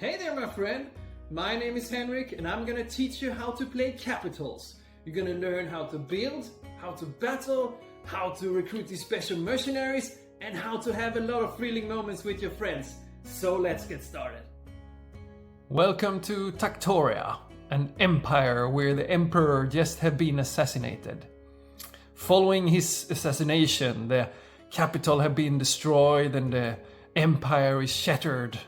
Hey there, my friend. My name is Henrik and I'm gonna teach you how to play Capitals. You're gonna learn how to build, how to battle, how to recruit these special mercenaries, and how to have a lot of thrilling moments with your friends. So let's get started. Welcome to Tactoria, an empire where the emperor just had been assassinated. Following his assassination, the capital have been destroyed and the empire is shattered.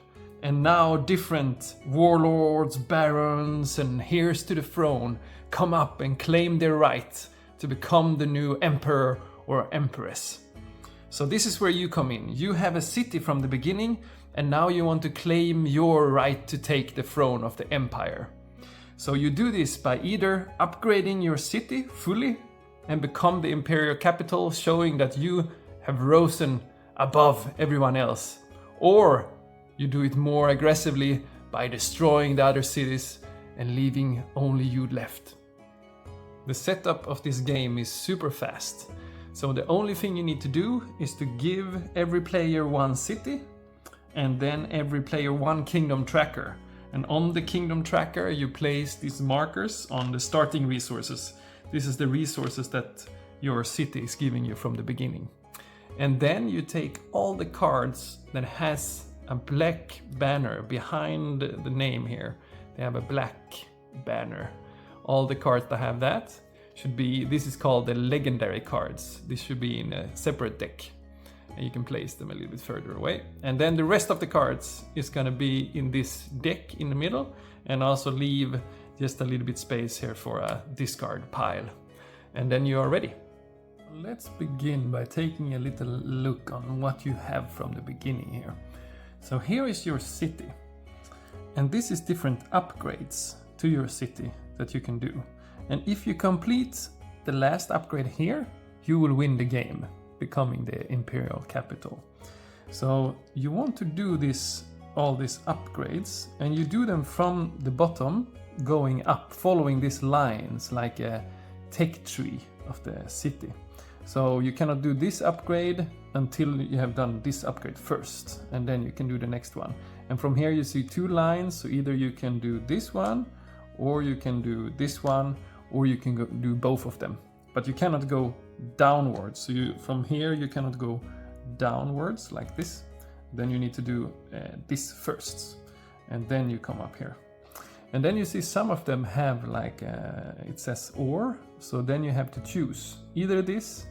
And now different warlords, barons, and heirs to the throne come up and claim their right to become the new emperor or empress. So this is where you come in. You have a city from the beginning, and now you want to claim your right to take the throne of the empire. So you do this by either upgrading your city fully and become the imperial capital, showing that you have risen above everyone else, or you do it more aggressively by destroying the other cities and leaving only you left. The setup of this game is super fast. So the only thing you need to do is to give every player one city and then every player one kingdom tracker. And on the kingdom tracker you place these markers on the starting resources. This is the resources that your city is giving you from the beginning. And then you take all the cards that has a black banner behind the name here. They have a black banner. All the cards that have that should be, this is called the legendary cards. This should be in a separate deck. And you can place them a little bit further away. And then the rest of the cards is gonna be in this deck in the middle, and also leave just a little bit space here for a discard pile. And then you are ready. Let's begin by taking a little look on what you have from the beginning here. So here is your city, and this is different upgrades to your city that you can do. And if you complete the last upgrade here, you will win the game, becoming the imperial capital. So you want to do all these upgrades, and you do them from the bottom going up, following these lines like a tech tree of the city. So you cannot do this upgrade until you have done this upgrade first, and then you can do the next one. And from here you see two lines, so either you can do this one, or you can do this one, or you can do both of them. But you cannot go downwards, so from here you cannot go downwards like this. Then you need to do this first, and then you come up here. And then you see some of them have like, it says or, so then you have to choose either this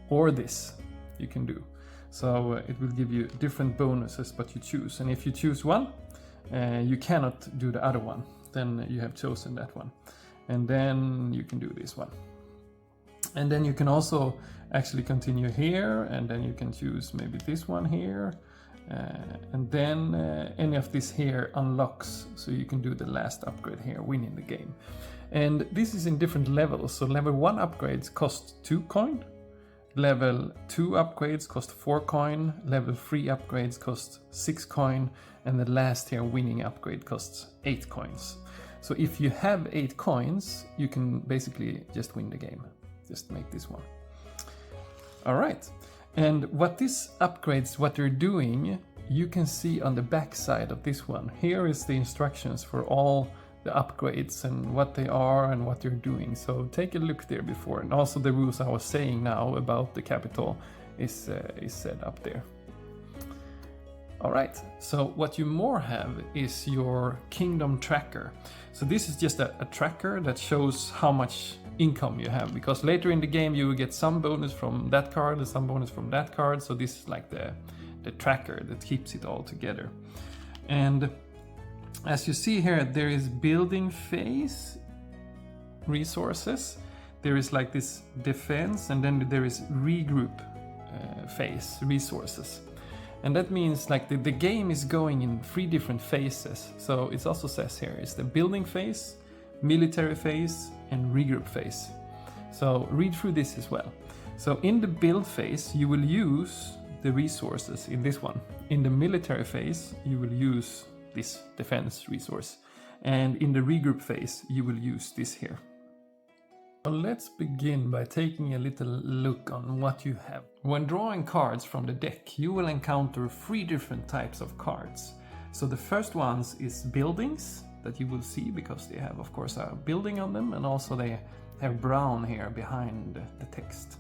or this you can do. So it will give you different bonuses, but you choose. And if you choose one, you cannot do the other one. Then you have chosen that one. And then you can do this one. And then you can also actually continue here, and then you can choose maybe this one here. And then any of this here unlocks, so you can do the last upgrade here, winning the game. And this is in different levels. So level 1 upgrades cost 2 coin, level 2 upgrades cost 4 coin, level 3 upgrades cost 6 coin, and the last here winning upgrade costs 8 coins. So if you have 8 coins, you can basically just win the game. Just make this one. All right. And what these upgrades, what they're doing, you can see on the back side of this one. Here is the instructions for all the upgrades and what they are and what they're doing. So take a look there before. And also the rules I was saying now about the capital is set up there. All right, so what you more have is your kingdom tracker. So this is just a tracker that shows how much income you have, because later in the game you will get some bonus from that card and some bonus from that card. So this is like the tracker that keeps it all together. And as you see here, there is building phase resources, there is like this defense, and then there is regroup phase resources. And that means like the game is going in 3 different phases. So it also says here is the building phase, military phase, and regroup phase. So read through this as well. So in the build phase, you will use the resources in this one. In the military phase, you will use this defense resource. And in the regroup phase, you will use this here. Well, let's begin by taking a little look on what you have. When drawing cards from the deck, you will encounter 3 different types of cards. So the first ones is buildings that you will see because they have of course a building on them, and also they have brown here behind the text.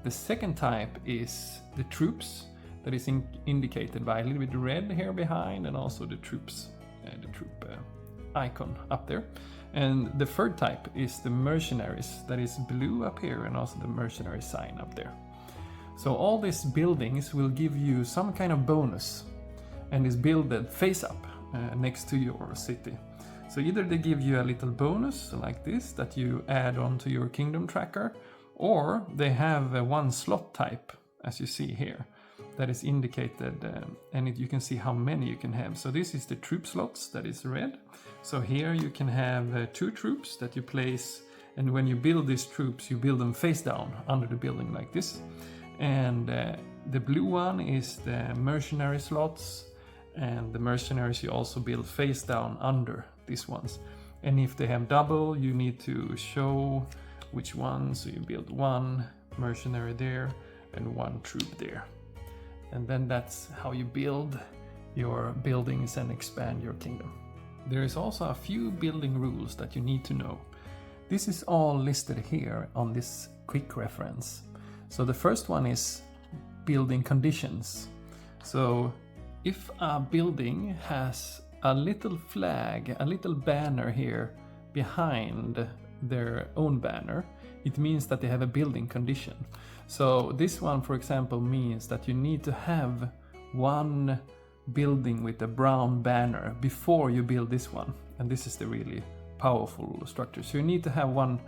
The second type is the troops, that is indicated by a little bit red here behind, and also the troops, the troop icon up there. And the third type is the mercenaries, that is blue up here, and also the mercenary sign up there. So all these buildings will give you some kind of bonus, and is built face up next to your city. So either they give you a little bonus like this that you add on to your kingdom tracker, or they have one slot type, as you see here, that is indicated, and you can see how many you can have. So this is the troop slots, that is red. So here you can have 2 troops that you place, and when you build these troops, you build them face down under the building like this. And the blue one is the mercenary slots, and the mercenaries you also build face down under these ones. And if they have double, you need to show which one, so you build 1 mercenary there and 1 troop there. And then that's how you build your buildings and expand your kingdom. There is also a few building rules that you need to know. This is all listed here on this quick reference. So the first one is building conditions. So if a building has a little flag, a little banner here behind their own banner, it means that they have a building condition. So this one, for example, means that you need to have one building with a brown banner before you build this one. And this is the really powerful structure. So you need to have one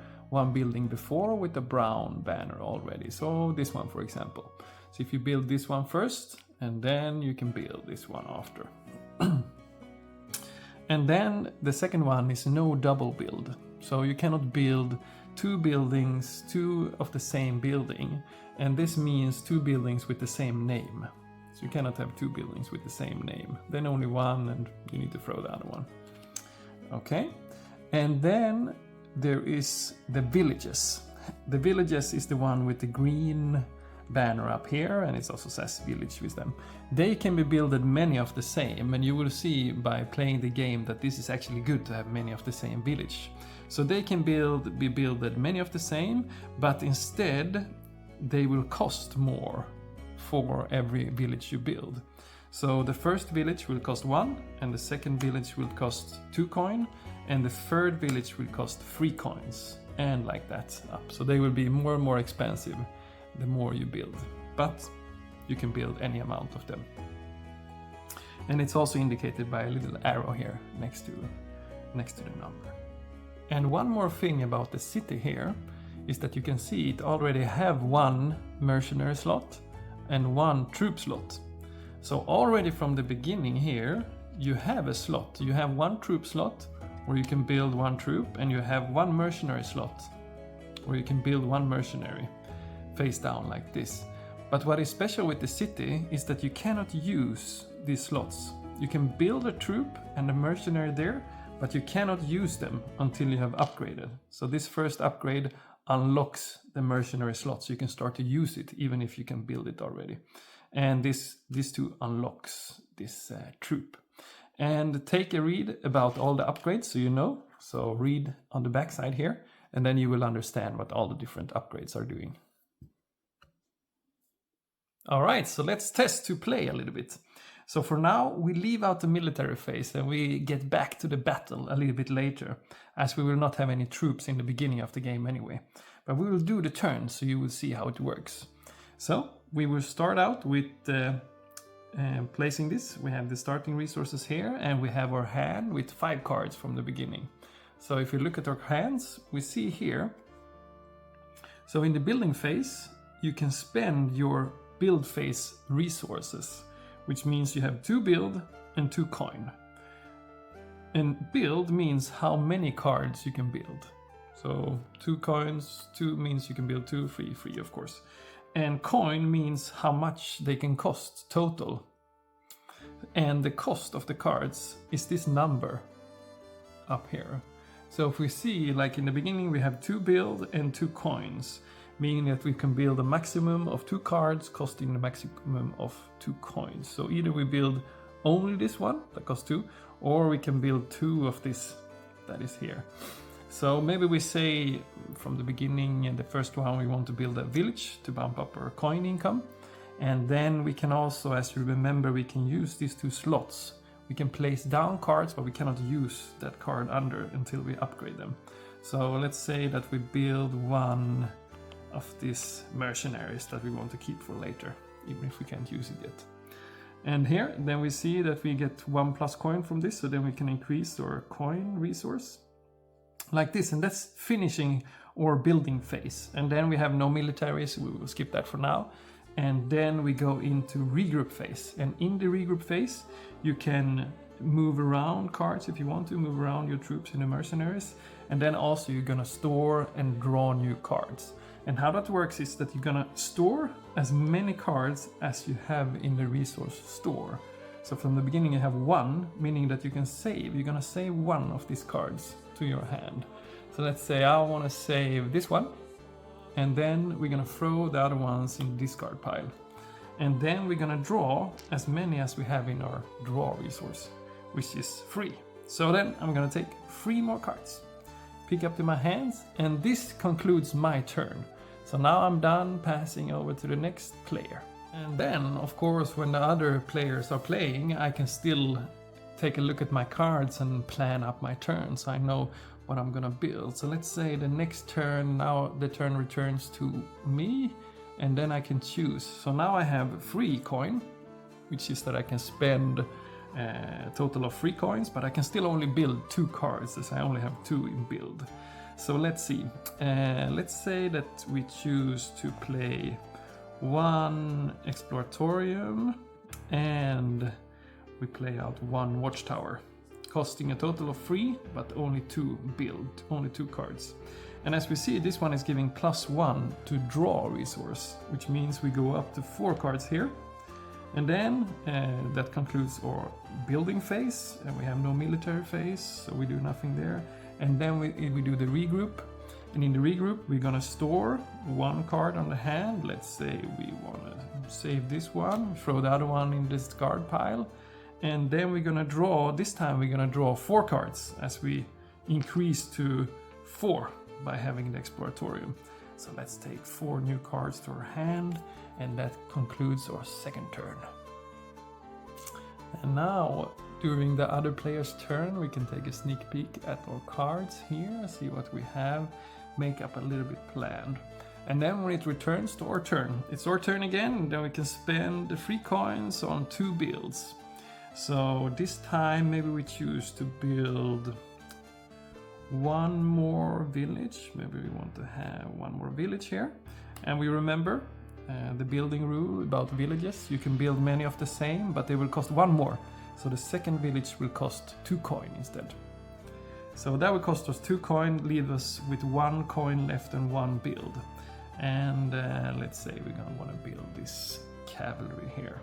building before with a brown banner already. So this one, for example. So if you build this one first, and then you can build this one after. And then the second one is no double build. So you cannot build 2 buildings, 2 of the same building, and this means 2 buildings with the same name. So you cannot have 2 buildings with the same name. Then only one, and you need to throw the other one. Okay, and then there is the villages. The villages is the one with the green banner up here, and it also says village with them. They can be builded many of the same, and you will see by playing the game that this is actually good to have many of the same village. So they can be builded many of the same, but instead they will cost more for every village you build. So the first village will cost 1, and the second village will cost 2 coin, and the third village will cost 3 coins, and like that up. So they will be more and more expensive the more you build, but you can build any amount of them. And it's also indicated by a little arrow here next to the number. And one more thing about the city here is that you can see it already have 1 mercenary slot and 1 troop slot. So already from the beginning here you have a slot. You have 1 troop slot where you can build 1 troop, and you have 1 mercenary slot where you can build 1 mercenary face down like this. But what is special with the city is that you cannot use these slots. You can build a troop and a mercenary there, but you cannot use them until you have upgraded. So this first upgrade unlocks the mercenary slots. You can start to use it even if you can build it already. And this too unlocks this troop. And take a read about all the upgrades so you know. So read on the back side here, and then you will understand what all the different upgrades are doing. Alright, so let's test to play a little bit. So for now, we leave out the military phase and we get back to the battle a little bit later, as we will not have any troops in the beginning of the game anyway. But we will do the turn, so you will see how it works. So we will start out with placing this. We have the starting resources here, and we have our hand with 5 cards from the beginning. So if you look at our hands, we see here. So in the building phase, you can spend your build phase resources, which means you have 2 build and 2 coin. And build means how many cards you can build. So 2 coins, 2 means you can build 2, 3 of course. And coin means how much they can cost total. And the cost of the cards is this number up here. So if we see, like in the beginning we have 2 build and 2 coins, meaning that we can build a maximum of 2 cards costing the maximum of 2 coins. So either we build only this one that costs 2, or we can build 2 of this that is here. So maybe we say from the beginning, in the first one, we want to build a village to bump up our coin income. And then we can also, as you remember, we can use these 2 slots. We can place down cards, but we cannot use that card under until we upgrade them. So let's say that we build one of these mercenaries that we want to keep for later, even if we can't use it yet. And here, then we see that we get 1+ coin from this, so then we can increase our coin resource like this, and that's finishing or building phase. And then we have no military, so we will skip that for now. And then we go into regroup phase. And in the regroup phase, you can move around cards if you want to, move around your troops in the mercenaries. And then also you're gonna store and draw new cards. And how that works is that you're gonna store as many cards as you have in the resource store. So from the beginning you have 1, meaning that you can save. You're gonna save 1 of these cards to your hand. So let's say I wanna save this one. And then we're gonna throw the other ones in the discard pile. And then we're gonna draw as many as we have in our draw resource, which is 3. So then I'm gonna take 3 more cards, pick up to my hands, and this concludes my turn. So now I'm done passing over to the next player. And then, of course, when the other players are playing, I can still take a look at my cards and plan up my turn, so I know what I'm gonna build. So let's say the next turn, now the turn returns to me, and then I can choose. So now I have 3 coin, which is that I can spend a total of 3 coins, but I can still only build 2 cards, as I only have 2 in build. So let's see. Let's say that we choose to play 1 exploratorium, and we play out 1 watchtower, costing a total of 3, but only 2 build, only 2 cards. And as we see, this one is giving +1 to draw resource, which means we go up to 4 cards here. And then that concludes our building phase, and we have no military phase, so we do nothing there. And then we do the regroup, and in the regroup we're gonna store 1 card on the hand. Let's say we wanna save this one, throw the other one in this discard pile. And then we're gonna draw, this time we're gonna draw 4 cards as we increase to 4 by having the exploratorium. So let's take 4 new cards to our hand, and that concludes our second turn. And now, during the other player's turn, we can take a sneak peek at our cards here, see what we have, make up a little bit plan. And then when it returns to our turn, it's our turn again, and then we can spend the 3 coins on 2 builds. So this time maybe we choose to build 1 more village. Maybe we want to have 1 more village here. And we remember the building rule about villages. You can build many of the same, but they will cost 1 more. So the second village will cost 2 coin instead. So that will cost us 2 coin, leave us with 1 coin left and 1 build. And let's say we're gonna want to build this cavalry here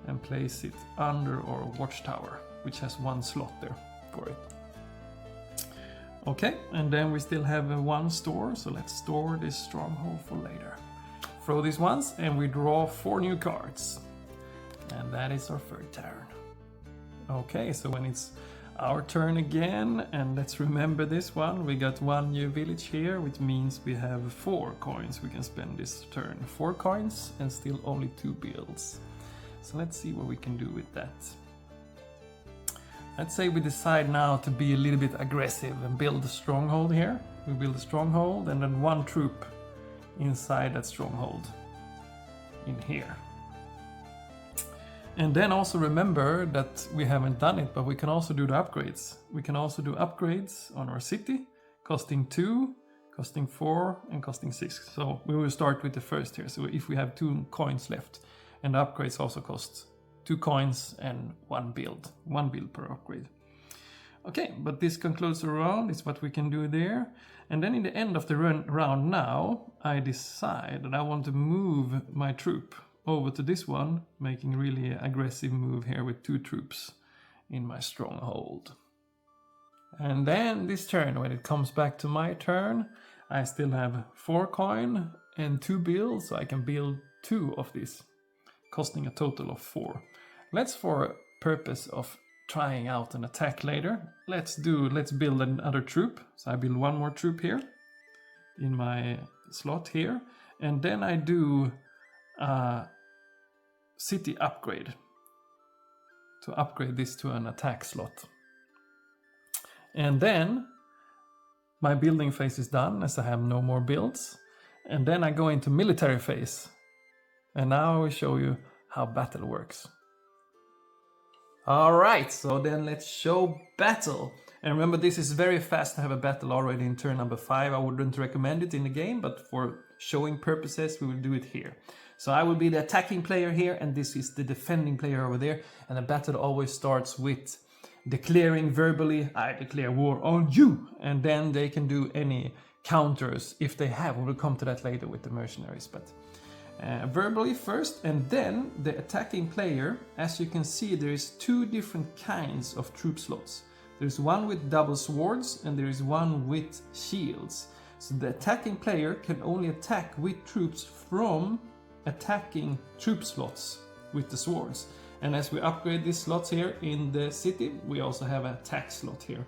and place it under our watchtower, which has 1 slot there for it. Okay, and then we still have 1 store, so let's store this stronghold for later. Throw these ones, and we draw 4 new cards. And that is our 3rd turn. Okay, so when it's our turn again, and let's remember this one, we got 1 new village here, which means we have 4 coins we can spend this turn. 4 coins and still only 2 builds. So let's see what we can do with that. Let's say we decide now to be a little bit aggressive and build a stronghold here. We build a stronghold and then 1 troop inside that stronghold in here. And then also remember that we haven't done it, but we can also do the upgrades. We can also do upgrades on our city, costing 2, costing 4, and costing 6. So we will start with the first here. So if we have 2 coins left, and the upgrades also cost 2 coins and 1 build. 1 build per upgrade. Okay, but this concludes the round. It's what we can do there. And then in the end of the round now, I decide that I want to move my troop over to this one, making really aggressive move here with 2 troops in my stronghold. And then this turn, when it comes back to my turn, I still have 4 coin and 2 builds, so I can build 2 of these, costing a total of 4. Let's for purpose of trying out an attack later, let's build another troop. So I build one more troop here in my slot here, and then I do a city upgrade to upgrade this to an attack slot. And then my building phase is done, as I have no more builds. And then I go into military phase. And now I will show you how battle works. Alright, so then let's show battle. And remember, this is very fast to have a battle already in turn number 5. I wouldn't recommend it in the game, but for showing purposes, we will do it here. So I will be the attacking player here, and this is the defending player over there. And the battle always starts with declaring verbally, I declare war on you. And then they can do any counters if they have. We'll come to that later with the mercenaries, but verbally first, and then the attacking player. As you can see, there is 2 different kinds of troop slots. There's one with double swords and there is one with shields. So the attacking player can only attack with troops from attacking troop slots with the swords. And as we upgrade these slots here in the city, we also have an attack slot here.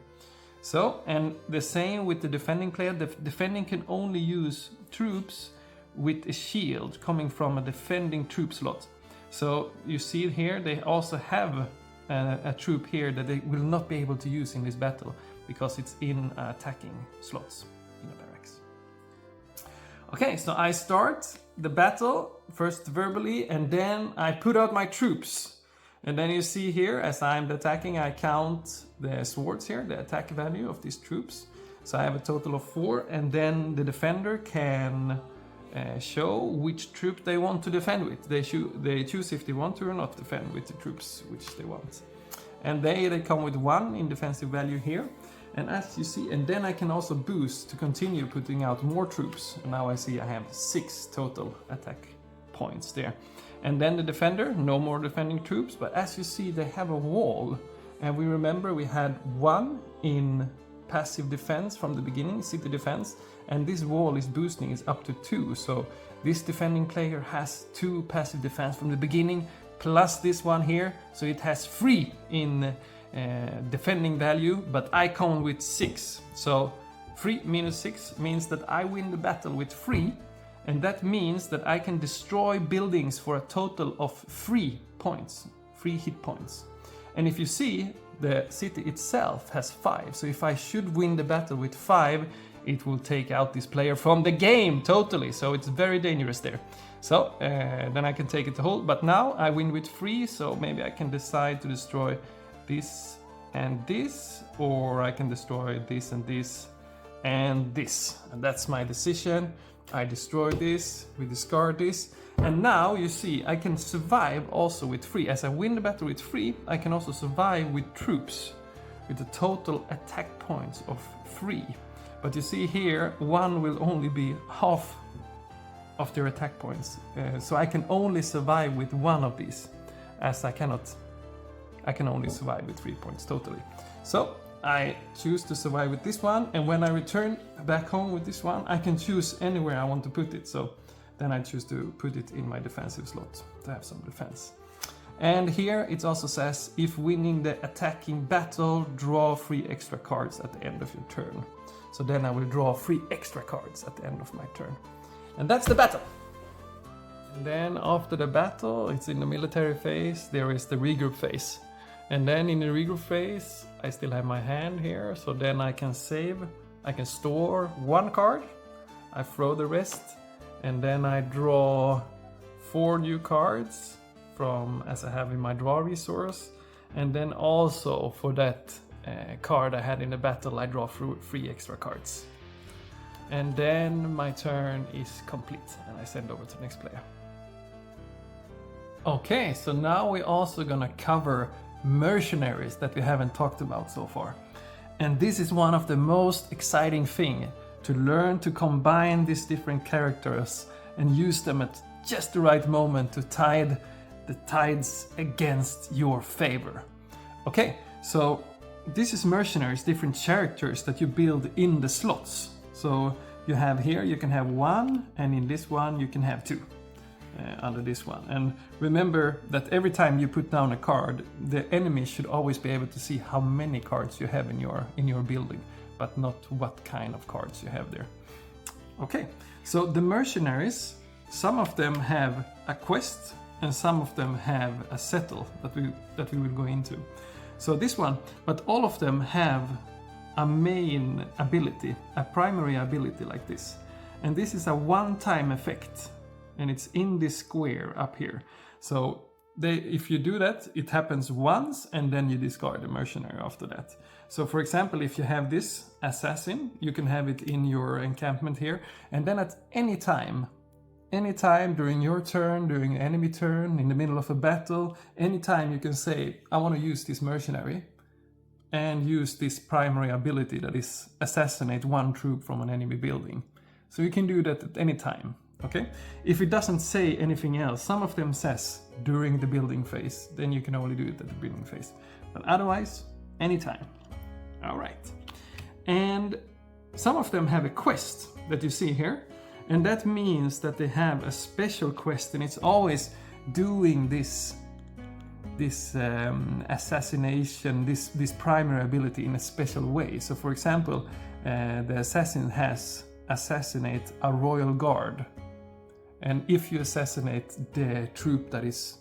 So, and the same with the defending player. The defending can only use troops with a shield coming from a defending troop slot. So you see here, they also have a troop here that they will not be able to use in this battle because it's in attacking slots in the barracks. Okay, so I start the battle first verbally, and then I put out my troops. And then you see here, as I'm attacking, I count the swords here, the attack value of these troops. So I have a total of 4, and then the defender can show which troop they want to defend with. They choose if they want to or not defend with the troops which they want. And they come with 1 in defensive value here. And as you see, and then I can also boost to continue putting out more troops. And now I see I have 6 total attack points there. And then the defender, no more defending troops, but as you see, they have a wall. And we remember we had 1 in passive defense from the beginning, city defense, and this wall is boosting is up to 2. So this defending player has 2 passive defense from the beginning, plus this one here, so it has 3 in defending value, but I come with 6. So 3 minus 6 means that I win the battle with 3. And that means that I can destroy buildings for a total of 3 points, 3 hit points. And if you see, the city itself has 5. So if I should win the battle with 5, it will take out this player from the game totally. So it's very dangerous there. So then I can take it to hold. But now I win with 3, so maybe I can decide to destroy this and this, or I can destroy this and this and this. And that's my decision. I destroy this, we discard this, and now you see I can survive also with 3. As I win the battle with 3, I can also survive with troops with a total attack points of 3. But you see here, 1 will only be half of their attack points. So I can only survive with 1 of these, as I can only survive with 3 points totally. So I choose to survive with this one, and when I return back home with this one, I can choose anywhere I want to put it. So then I choose to put it in my defensive slot to have some defense. And here it also says, if winning the attacking battle, draw 3 extra cards at the end of your turn. So then I will draw 3 extra cards at the end of my turn. And that's the battle. And then after the battle, it's in the military phase, there is the regroup phase. And then in the regroup phase, I still have my hand here, so then I can save, I can store 1 card, I throw the rest, and then I draw 4 new cards from as I have in my draw resource, and then also for that card I had in the battle, I draw 3 extra cards. And then my turn is complete, and I send over to the next player. Okay, so now we're also gonna cover mercenaries that we haven't talked about so far. And this is one of the most exciting thing, to learn to combine these different characters and use them at just the right moment to tide the tides against your favor. Okay, so this is mercenaries, different characters that you build in the slots. So you have here, you can have 1, and in this one you can have 2. under this one. And remember that every time you put down a card, the enemy should always be able to see how many cards you have in your building, but not what kind of cards you have there. Okay, so the mercenaries, some of them have a quest and some of them have a settle that we will go into. So this one, but all of them have a main ability, a primary ability like this. And this is a one-time effect, and it's in this square up here. So if you do that, it happens once, and then you discard the mercenary after that. So for example, if you have this assassin, you can have it in your encampment here, and then at any time during your turn, during enemy turn, in the middle of a battle, anytime you can say, I want to use this mercenary, and use this primary ability that is assassinate one troop from an enemy building. So you can do that at any time, okay? If it doesn't say anything else, some of them says during the building phase, then you can only do it at the building phase. But otherwise, anytime. All right. And some of them have a quest that you see here, and that means that they have a special quest, and it's always doing this assassination, this primary ability in a special way. So for example, the assassin has assassinate a royal guard, and if you assassinate the troop that is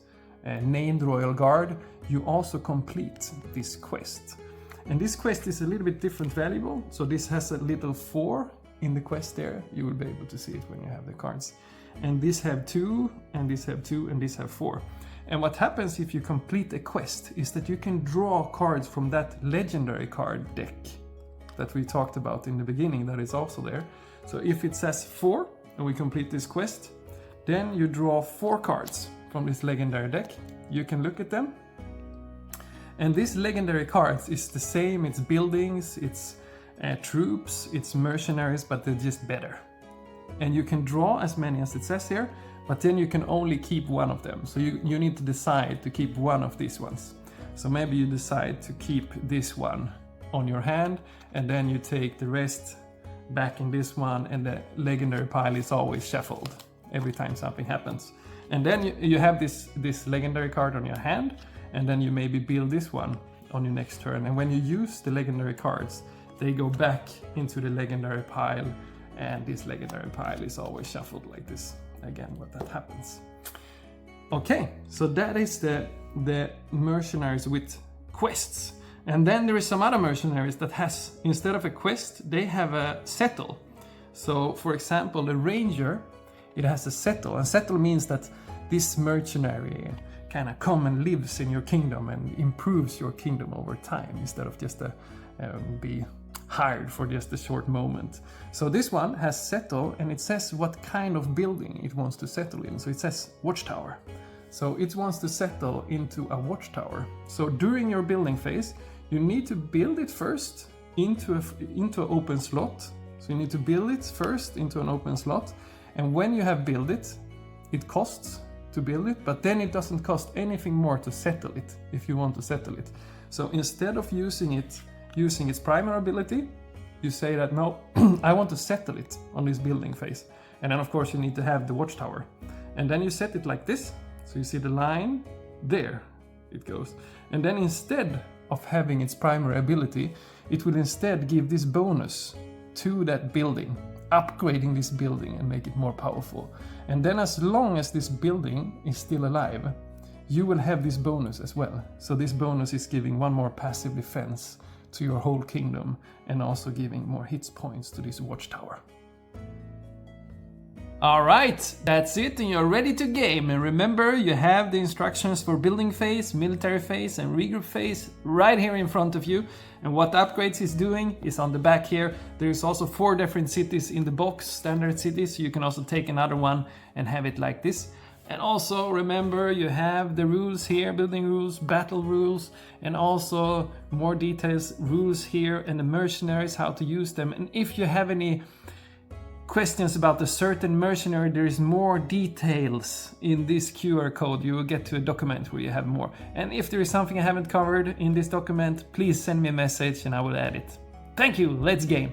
named royal guard, you also complete this quest. And this quest is a little bit different valuable, so this has a little 4 in the quest there. You will be able to see it when you have the cards. And this have 2, and this have 2, and this have 4. And what happens if you complete a quest is that you can draw cards from that legendary card deck that we talked about in the beginning, that is also there. So if it says 4 and we complete this quest, then you draw 4 cards from this legendary deck. You can look at them. And these legendary cards is the same, it's buildings, it's troops, it's mercenaries, but they're just better. And you can draw as many as it says here, but then you can only keep one of them. So you need to decide to keep one of these ones. So maybe you decide to keep this one on your hand, and then you take the rest back in this one, and the legendary pile is always shuffled every time something happens. And then you have this legendary card on your hand, and then you maybe build this one on your next turn. And when you use the legendary cards, they go back into the legendary pile, and this legendary pile is always shuffled like this. Again, what that happens. Okay, so that is the mercenaries with quests. And then there is some other mercenaries that has, instead of a quest, they have a settle. So for example, the ranger, it has a settle, and settle means that this mercenary kind of come and lives in your kingdom and improves your kingdom over time, instead of just be hired for just a short moment. So this one has settle, and it says what kind of building it wants to settle in. So it says watchtower. So it wants to settle into a watchtower. So during your building phase, you need to build it first into an open slot. So you need to build it first into an open slot. And when you have built it, it costs to build it, but then it doesn't cost anything more to settle it if you want to settle it. So instead of using its primary ability, you say that no, I want to settle it on this building phase. And then of course you need to have the watchtower. And then you set it like this. So you see the line, there it goes. And then instead of having its primary ability, it will instead give this bonus to that building, upgrading this building and make it more powerful. And then as long as this building is still alive, you will have this bonus as well. So this bonus is giving one more passive defense to your whole kingdom, and also giving more hits points to this watchtower. Alright, that's it, and you're ready to game. And remember, you have the instructions for building phase, military phase and regroup phase right here in front of you. And what upgrades is doing is on the back here. There's also 4 different cities in the box, standard cities. So you can also take another one and have it like this. And also remember, you have the rules here, building rules, battle rules, and also more details, rules here, and the mercenaries, how to use them. And if you have any questions about a certain mercenary, there is more details in this QR code. You will get to a document where you have more. And if there is something I haven't covered in this document, please send me a message and I will add it. Thank you, let's game!